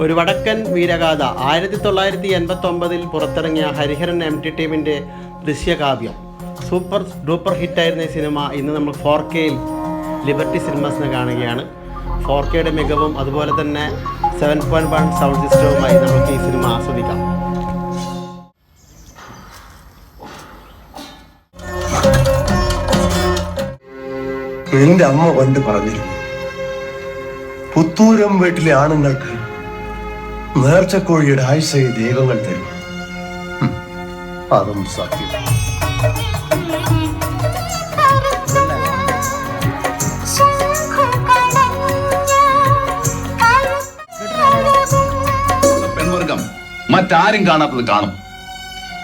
ഒരു വടക്കൻ വീരഗാഥ 1989 പുറത്തിറങ്ങിയ ഹരിഹരൻ MT ടീമിൻ്റെ ദൃശ്യകാവ്യം. സൂപ്പർ ഡൂപ്പർ ഹിറ്റായിരുന്ന ഈ സിനിമ ഇന്ന് നമ്മൾ 4Kയിൽ ലിബർട്ടി സിനിമാസിന് കാണുകയാണ്. 4Kയുടെ മികവും അതുപോലെ തന്നെ 7.1 സൗണ്ട് സിസ്റ്റവുമായി നമുക്ക് ഈ സിനിമ ആസ്വദിക്കാം. എന്റെ അമ്മ പണ്ട് പറഞ്ഞിരുന്നു, പുത്തൂരം വീട്ടിലെ ആണുങ്ങൾക്ക് നേർച്ചക്കോഴിയുടെ ആയുസ്സയെ ദൈവങ്ങൾ തരും. അതും സത്യം. പെൺവർഗം മറ്റാരും കാണാത്തത് കാണും.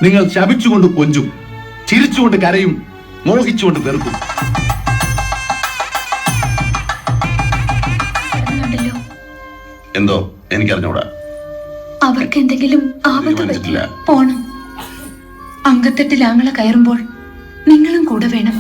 നിങ്ങൾ ശപിച്ചുകൊണ്ട് കൊഞ്ചും, ചിരിച്ചുകൊണ്ട് കരയും, മോഹിച്ചുകൊണ്ട് വെറുക്കും. എന്തോ എനിക്കറിഞ്ഞൂടാ. അവർക്ക് എന്തെങ്കിലും ആപത്ത് പറ്റില്ല. പോണം. അങ്കത്തെട്ടിൽ ആങ്ങളെ കയറുമ്പോൾ നിങ്ങളും കൂടെ വേണം.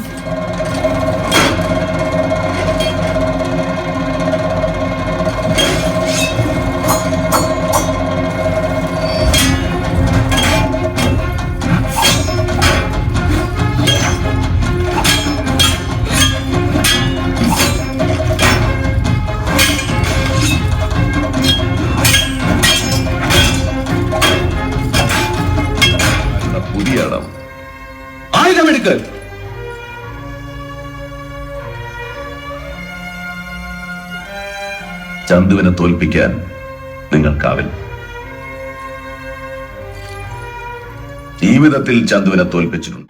ആയുധമെടുക്ക്. ചന്തുവിനെ തോൽപ്പിക്കാൻ നിങ്ങൾക്കാവില്ല. ജീവിതത്തിൽ ചന്തുവിനെ തോൽപ്പിച്ചിട്ടുണ്ട്.